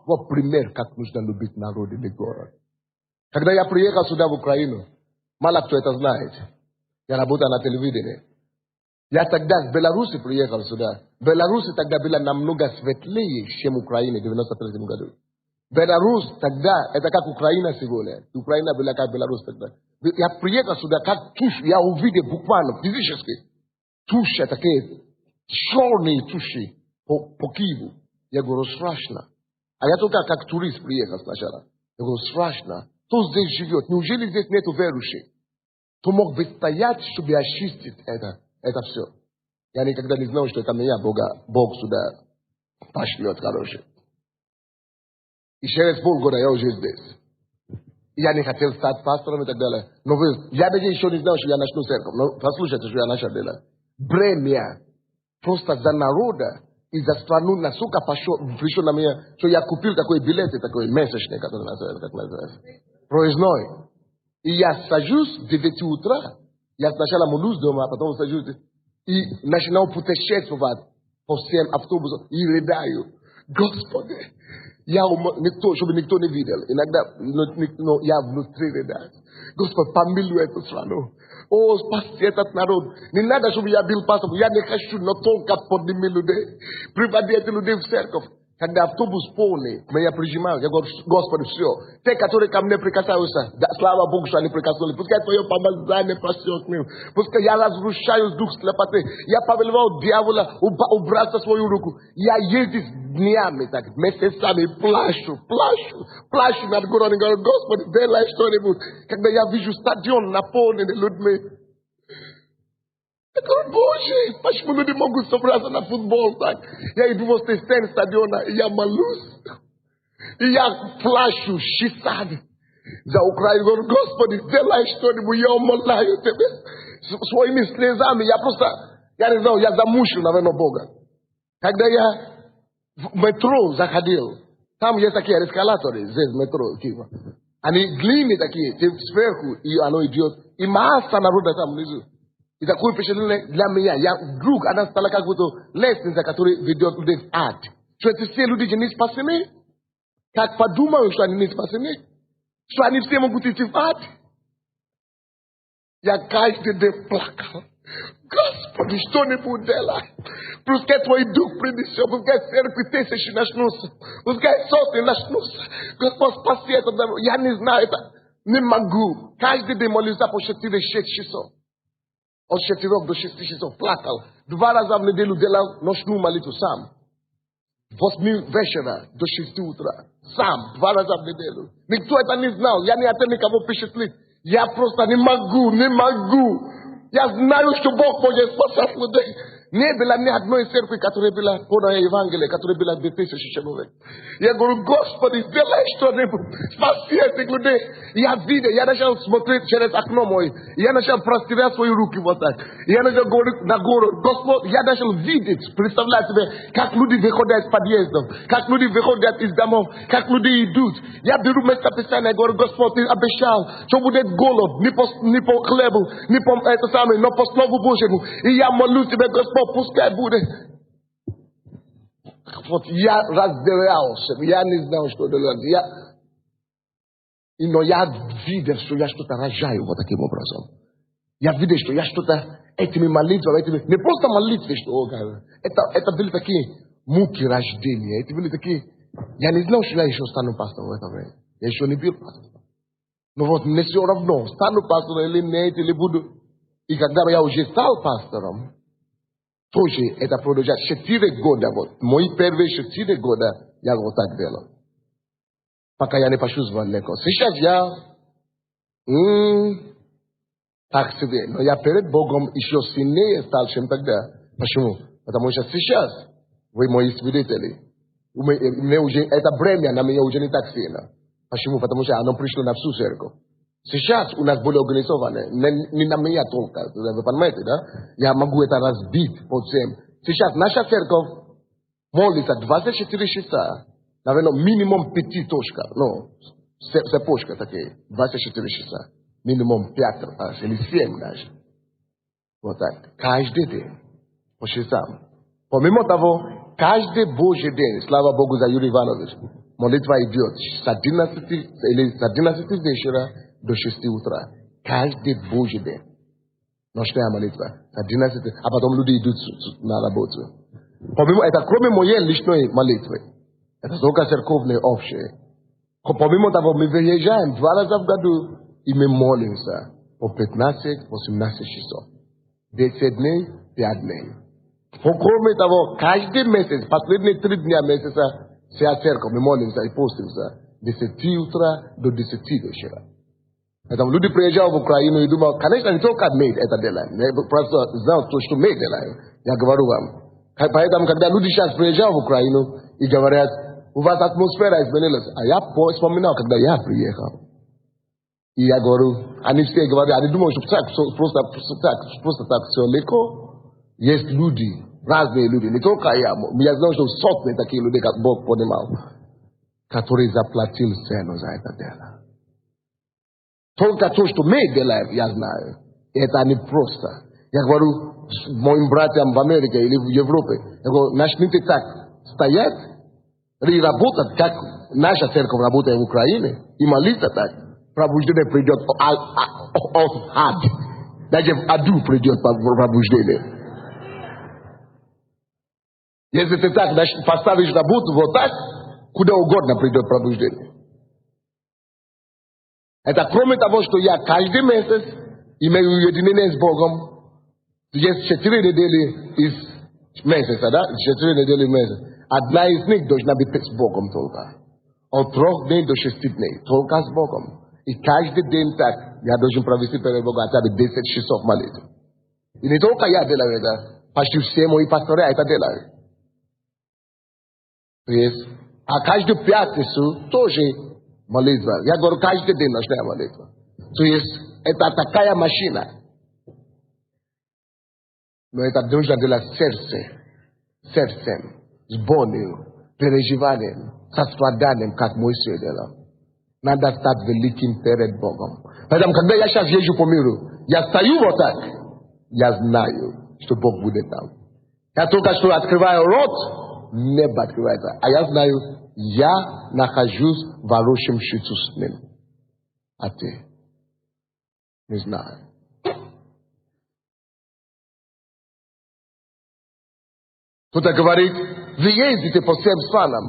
вот пример, как нужно любить народ или город. Когда я приехал сюда в Украину, мало кто это знает. Я работал на телевидении. Я тогда с Беларуси приехал сюда. Беларусь тогда была намного светлее, чем Украина в 93 году. Беларусь тогда, это как Украина сегодня. Украина была как Беларусь тогда. Я приехал сюда, как тушь, я увидел буквально, физически. Туши, такие черные туши по Киеву. Я говорю, страшно. А я только как турист приехал сначала. Я говорю, страшно. Кто здесь живет? Неужели здесь нету верующих? Кто мог бы стоять, чтобы очистить это все? Я никогда не знал, что это меня Бог сюда пошлет, короче. И через полгода я уже здесь. Я не хотел стать пастором и так далее. Но я даже еще не знал, что я начну церковь. Но послушайте, что я начал делать. Бремя просто за народа и за страну настолько пришло на меня, что я купил такой билет, такой месячный, который называется, как называется. Проездной. я сажусь 9 утра, я сначала молюсь дома, а потом сажусь и начинаю путешествовать по всем автобусам и рыдаю. Господи, чтобы никто не видел. Иногда я внутри рыдаю. Господи, помилуй эту страну. О, спаси этот народ. Не надо, чтобы я был пастором. Я не хочу, но только подними людей. Приводи этих людей в церковь. Когда автобус полный, меня прижимают, я говорю, Господи, все. Те, которые ко мне прикасаются, да, слава Богу, что они прикоснулись. Пускай твое помазание просет к ним. Пускай я разрушаю дух слепоты. Я повелевал дьявола убрать свою руку. Я езжу днями, так, месяцами, плачу над городом. Говорю, Господи, делай что-нибудь. Когда я вижу стадион наполненный людьми, я говорю, Боже, почему люди могут собраться на футбол так? Я иду возле стадиона, и я молюсь. И я плачу, считаю за Украину. Говорю, Господи, делай что-нибудь, я умоляю Тебя. Своими слезами я просто, я не знаю, я замучил, наверное, Бога. Когда я в метро заходил, там есть такие эскалаторы, здесь метро, Киева. Они длинные такие, сверху, и оно идет. И масса народа там внизу. И такое впечатление для меня. Вдруг она стала как будто лестница, которая ведет людей в ад. Что эти все люди не спасены? Как подумают, что они не спасены? Что они все могут идти в ад? Я каждый день плакал. Господи, что-нибудь делай. Пускай Твой Дух принесет, пускай церкви тысячи начнутся, пускай сотни начнутся. Господь, спаси это. Я не знаю это. Не могу. Каждый день молюсь по 4-6 часов. От 4 до 6 часов плакал. 2 раза в неделю делал ночную молитву сам. 8 вечера до 6 утра. Сам. 2 раза в неделю. Никто это не знал. Я не хотел никого впечатлить. Я просто не могу. Я знаю, что Бог может спасать людей. Не было ни одной церкви, которая была полная Евангелие, которая была 2000 человек. Я говорю, Господи, сделай что-нибудь. Спаси этих людей. Я видел, я начал смотреть через окно мое. Я начал простирать свои руки вот так. Я начал говорить на гору. Господь, я начал видеть, представлять себе, как люди выходят из подъездов, как люди выходят из домов, как люди идут. Я беру место Писания, я говорю, Господь, Ты обещал, что будет голод не по хлебу, не по это самое, но по Слову Божьему. И я молюсь Тебе, Господь, пускай будет. Вот я разделялся, я не знал, что делать. Но я видел, что я что-то рожаю вот таким образом. Я видел, что я что-то этими молитвами, не просто молитвы, что это были такие муки рождения, это были такие. Я не знал, что я еще стану пастором в это время. Я еще не был пастором. Но вот мне все равно, стану пастором или нет, или буду. И когда я уже стал пастором, тоже это продолжать 4 года. Вот, мои первые 4 года я вот так делал. Пока я не почувствовал легко. Сейчас я так себе. Но я перед Богом еще сильнее стал, чем тогда. Почему? Потому что сейчас вы мои свидетели. Мне уже, это бремя на меня уже не так сильно. Почему? Потому что оно пришло на всю церковь. Сейчас у нас более организовано, не на меня только, вы понимаете, да? Я могу это разбить по всем. Сейчас наша церковь молится 24 часа, наверное, минимум 5 точек, ну, цепочка такие, 24 часа, минимум 5 или 7 даже. Вот так, каждый день, по часам. Помимо того, каждый Божий день, слава Богу за Юрий Иванович, молитва идет с 11 вечера до 6 утра. Каждый Божий день. Ночная молитва. 11, а потом люди идут на работу. Помимо это, кроме моей личной молитвы, это только церковные общие. Помимо того, мы выезжаем 2 раза в году, и мы молимся по 15-18 часов. 10 дней, 5 дней. Кроме того, каждый месяц, последние 3 дня месяца, вся церковь, мы молимся и постимся. 10 утра до 10 вечера. Поэтому люди приезжают в Украину и думают, конечно, не только мы это делаем. Я просто знал то, что мы делаем. Я говорю вам. Поэтому, когда люди сейчас приезжают в Украину и говорят, у вас атмосфера изменилась. А я вспоминал, когда я приехал. И я говорю, они все говорят, они думают, что просто так все легко. Есть люди, разные люди, не только я. Я знаю, что сотни таких людей, как Бог понимал, которые заплатили цену за это дело. Только то, что мы делаем, я знаю, это не просто. Я говорю моим братьям в Америке или в Европе, я говорю, начните так стоять и работать, как наша церковь работает в Украине, и молиться так. Пробуждение придет от ад. Даже в аду придет пробуждение. Если ты так поставишь работу вот так, куда угодно придет пробуждение. Это кроме того, что я каждый месяц имею уединение с Богом. Есть 4 недели из месяца, да? 4 недели в месяц. Одна из них должна быть с Богом только. От 3 дней до 6 дней. Только с Богом. И каждый день так я должен провести перед Богом хотя бы 10 часов молитвы. И не только я делаю это. Почти все мои пасторы это делают. А каждую пятницу тоже молитва. Я говорю, каждый день ночная молитва. То есть, это такая машина. Но это нужно делать сердцем, с болью, переживанием, со страданием, как Моисей делал. Надо стать великим перед Богом. Поэтому, когда я сейчас езжу по миру, я стою вот так, я знаю, что Бог будет там. Я только что открываю рот, небо открывается. А я знаю, я нахожусь в хорошем счету с ним. А ты? Не знаю. Кто-то говорит, вы ездите по всем странам.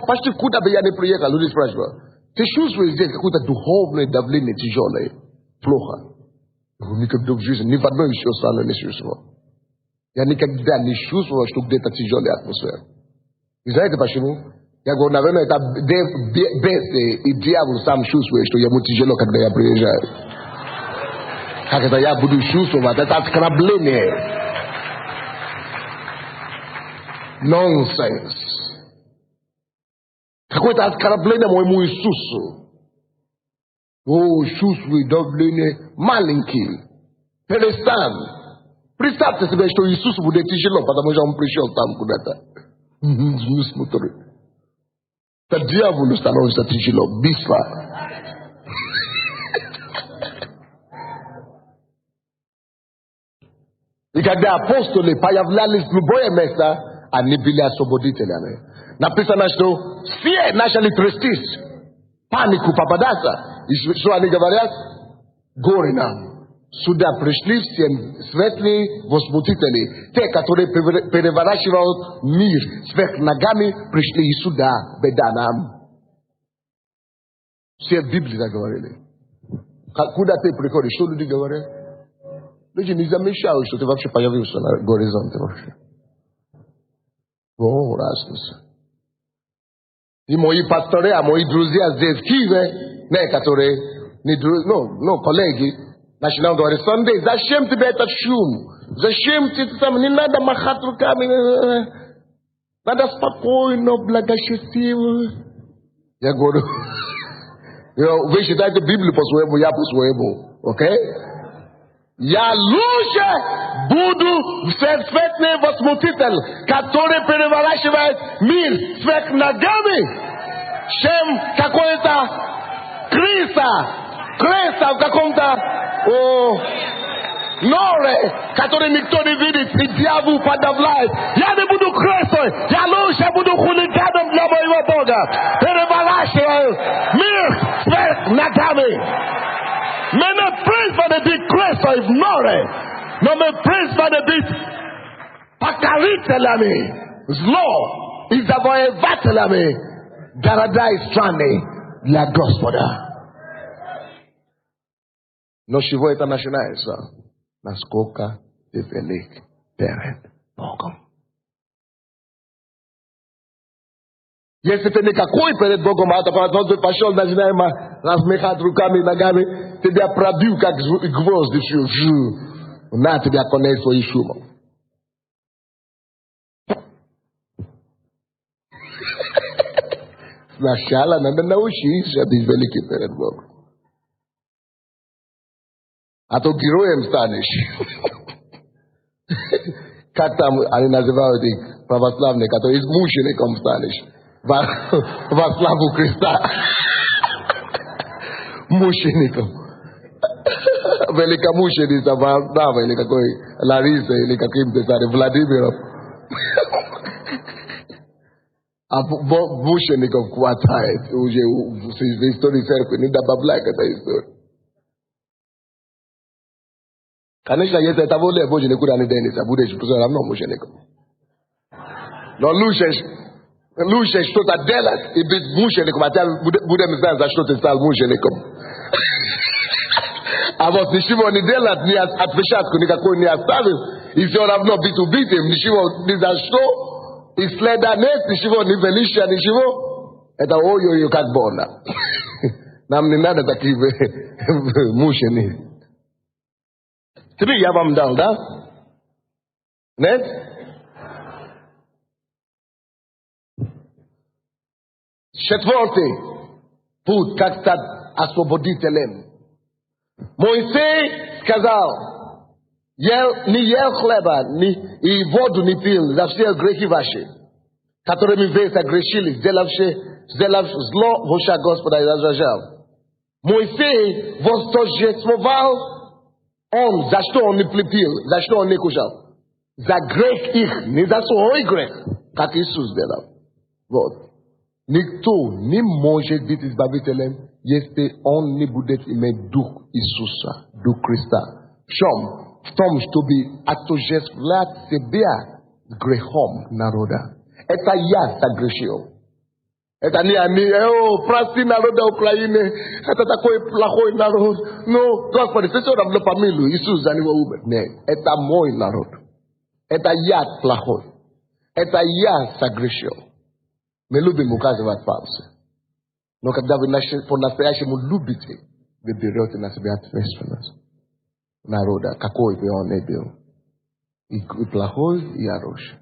Почти куда бы я ни приехал, люди спрашивают, ты чувствуешь здесь какое-то духовное давление тяжелое? Плохо. Никогда в жизни, ни в одной еще стране не чувствовал. Я никогда не чувствовал, что где-то тяжелая атмосфера. И знаете почему? Я говорю, наверное, это бесы и дьявол сам чувствует, что ему тяжело, когда я приезжаю. Как это я буду чувствовать? Это оскорбление. Нонсенс. Какое-то оскорбление моему Иисусу. О, чувствуй давление маленький. Перестань. Представьте себе, что Иисусу будет тяжело, потому что Он пришел там куда-то. Смотри. Это дьяволу становится тяжело, быстро. И когда апостолы появлялись в любое место, они были освободителями. Написано, что все начали трястись, панику попадаться. И что они говорят? Горе нам. Сюда пришли все светлые возмутители. Те, которые переворачивают мир сверх ногами, пришли и сюда, беда нам. Все в Библии так говорили. Куда ты приходишь? Что люди говорят? Люди не замечают, что ты вообще появился на горизонте вообще. О, разница. И мои пасторы, а мои друзья здесь в Киеве, некоторые, коллеги, начинают говорить, Сандей, зачем тебе этот шум? Зачем тебе там, не надо махать руками, надо спокойно, благочестиво. Я говорю, вы считаете Библию по-своему, я по-своему, окей? Я лучше буду светный возмутитель, который переворачивает мир сверх ногами, чем какой-то крыса в каком-то норе, который никто не видит, и дьявол подавляет. Я не буду крысой, я лучше буду хулиганом для моего Бога. Переворачиваю мир сверх ногами. Мы не призваны быть крысой в море, но мы призваны быть покорителями зло и завоевателями города и страны для Господа. Но с чего это начинается? Насколько ты велик перед Богом. Если ты никакой перед Богом, а потом ты пошел, начинаем размахать руками и ногами, тебя пробил, как гвозди. На тебя конец своих шумов. Сначала надо научиться быть великим перед Богом. А то героем станешь. Как там они называют их православные, которые с мучеником станешь. Во славу Христа. Musheniko. Velika Musheni Savana, Velika Koi, Larissa, Velika Kim Tesari, Vladimir. Musheniko Quatai, the story self in the Bablaka story. Kanisha yete tabole boje ne kuda ni deni sabude shpuzo la no Musheniko. No Lucius shtot adelat ibit Musheniko matal bude mzanza shtot stal Musheniko. About Nishimo Nidelat ni atfishat kunika kuni astavi. If you have not been to beat him, Nishimo Nizasho is led a net, Nishimo Nivelisha Nishimo eta oyo yo katbona. Namni nada takive Musheni. Tibi yabam down da? Net? Четвертый путь, как стать освободителем. Моисей сказал, не ел хлеба, и воду не пил за все грехи ваши, которыми вы согрешили, сделав зло в ушах Господа и раздражал. Моисей восторжествовал, за что он не пил, за что он не кушал. За грех их, не за свой грех, как Иисус сделал. Вот. Никто не может быть избавителем, если он не будет иметь Дух Иисуса, Дух Христа. В том, чтобы отождествлять себя с грехом народа. Это я согрешил. Это не они, прости народа Украины, это такой плохой народ. Ну, Господи, ты что равно помилуй, Иисус за него умер. Нет, это мой народ. Это я плохой. Это я согрешил. Мы любим указывать пальцы. Но когда вы по-настоящему любите, вы берете на себя ответственность народа, какой бы он ни был. И плохой, и хороший.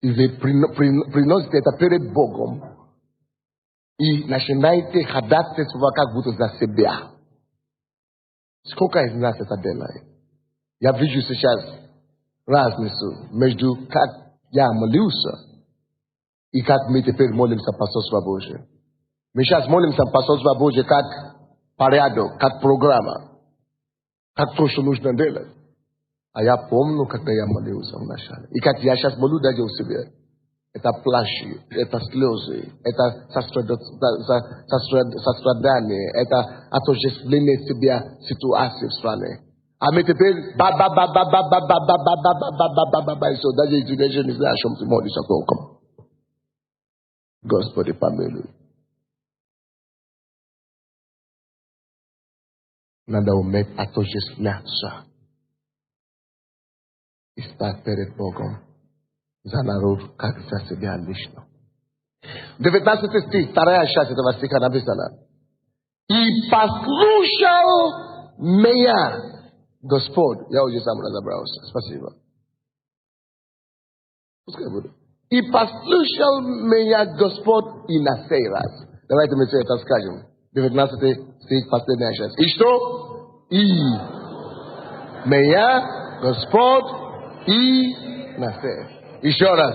И вы приносите это перед Богом. И начинаете ходатайствовать как будто за себя. Сколько из нас это делает? Я вижу сейчас разницу между как я молился и как мы теперь молимся по Посольству Божьему. Мы сейчас молимся по Посольству Божьему как порядок, как программа, как то, что нужно делать. А я помню, когда я молился вначале. И как я сейчас молю даже у себя. Это плачи, это слезы, это сострадание, это отождествление себя ситуации в стране. А мы теперь все, даже даже не знаю, о чем ты молишься толком. Господи, помилуй. Надо уметь отождествляться и стать перед Богом за народ, как за себя лично. 19 стих, вторая часть этого стиха написано. И послушал меня Господь. Я уже сам разобрался. Спасибо. Пускай будет. И послушал меня Господь и на сей раз. Давайте мы все это скажем. 19 стих, последняя часть. И что? И меня Господь и на сей. Еще раз.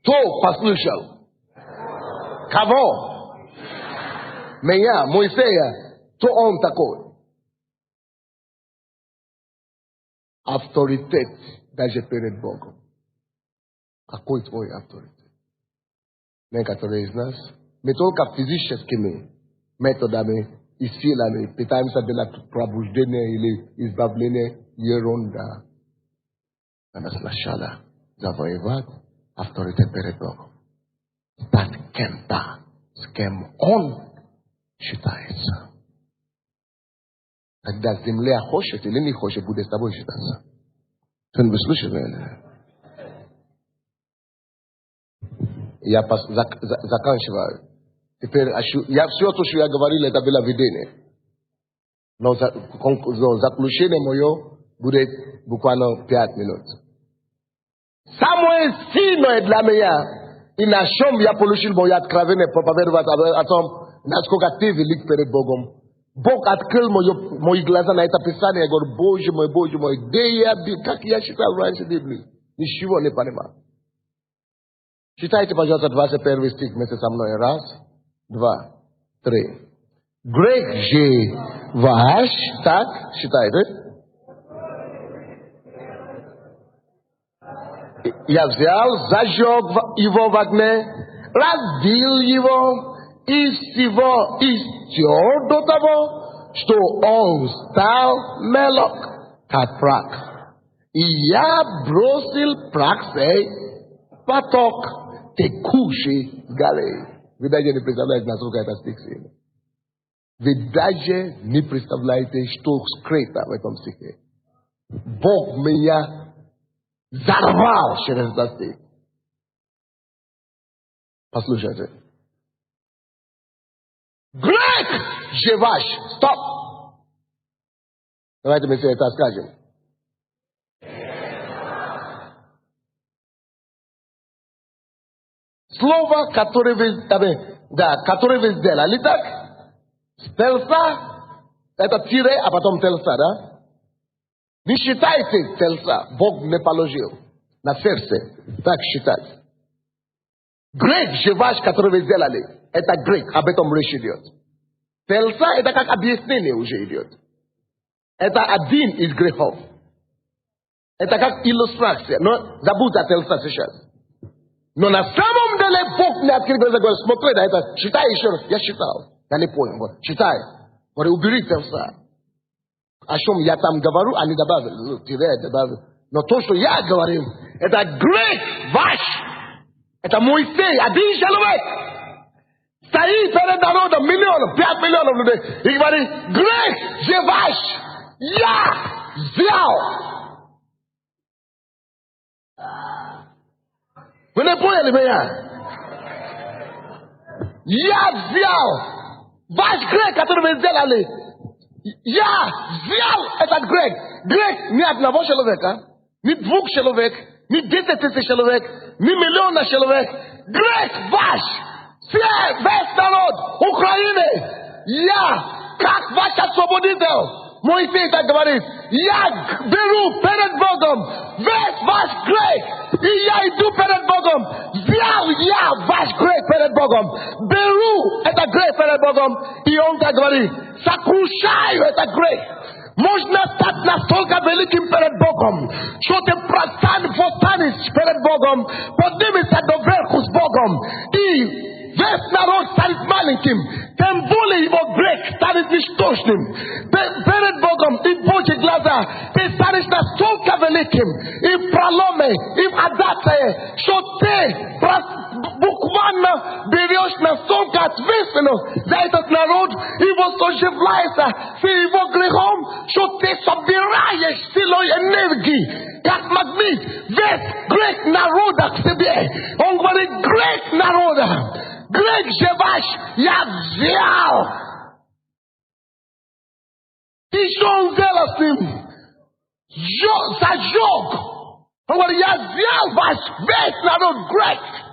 Кто послушал? Кого? Меня, Моисея. Кто он такой? Авторитет даже перед Богом. Какой твой авторитет? Некоторые из нас, мы только физическими методами и силами пытаемся делать пробуждение или избавление ерунда. Надо сначала завоевать авторитет перед Богом. Стать кем-то, с кем он считается. Когда земля хочет или не хочет, будет с тобой считаться. Кто-нибудь слышит меня? Я заканчиваю. Теперь все то, что я говорил, это было видение. Но заключение мое будет буквально 5 минут. Самое сильное для меня, и на чем я получил мое откровение, проповедовать о том, насколько ты велик перед Богом. Бог открыл мои глаза на это писание. Я говорю, Боже мой, где я, как я читал раньше Библию. Ничего не понимал. Читайте, пожалуйста, 21 стих вместе со мной. Раз, два, три. Грех же ваш, так, считайте. Я взял, зажег его в огне, разбил его и всего истер до того, что он стал мелок, как прах. И я бросил прах сей в поток текущий с горы. Вы даже не представляете, насколько это стих сильный. Вы даже не представляете, что скрыто в этом стихе. Бог меня взорвал через этот стих. Послушайте. Грех же ваш. Стоп. Давайте мы все это скажем. Слово, которое вы сделали, так? Тельца, это тире, а потом тельца, да? Не считайте тельца, Бог не положил на сердце, так считать. Грех же ваш, который вы сделали, это грех, об этом речь идет. Тельца, это как объяснение уже идет. Это один из грехов. Это как иллюстрация, но забудь о тельца сейчас. Но на самом деле Бог мне открыл глаза, говорит, смотри на это, читай еще раз. Я читал, я не понял, вот, читай. Говорит, убери тельца. О чем я там говорю, они добавили, тире добавили. Но то, что я говорил, это грех ваш. Это Моисей, один человек. Стоит перед народом, миллионов, 5 миллионов людей. И говорит, грех же ваш. Я взял. Вы не поняли меня? Я взял ваш грех, который вы сделали. Я взял этот грех. Грех не одного человека, не двух человек, не 10 тысяч человек, не миллиона человек. Грех ваш. Все, весь народ Украины. Я, как ваш освободитель. Моисей так говорит. Я беру перед Богом весь ваш грех. И я иду перед Богом. Взял я ваш грех перед Богом. Беру этот грех перед Богом. И он так говорит. Сокрушаю этот грех. Можно стать настолько великим перед Богом, что ты восстанешь перед Богом, поднимешься доверху с Богом. И весь народ станет маленьким. Тем более его грех станет ничтожным. Перед Богом и в Божьи глаза ты станешь настолько великим и в проломе, и в адации, что ты буквально берешь настолько ответственность за этот народ и воссоживляешься с его грехом, что ты собираешь силой энергии, как магнит, весь грех народа к себе. Он говорит, грех народа, грех же ваш я взял. И что он сделал с ним? Зажег. Он говорит, я взял ваш весь народ грех.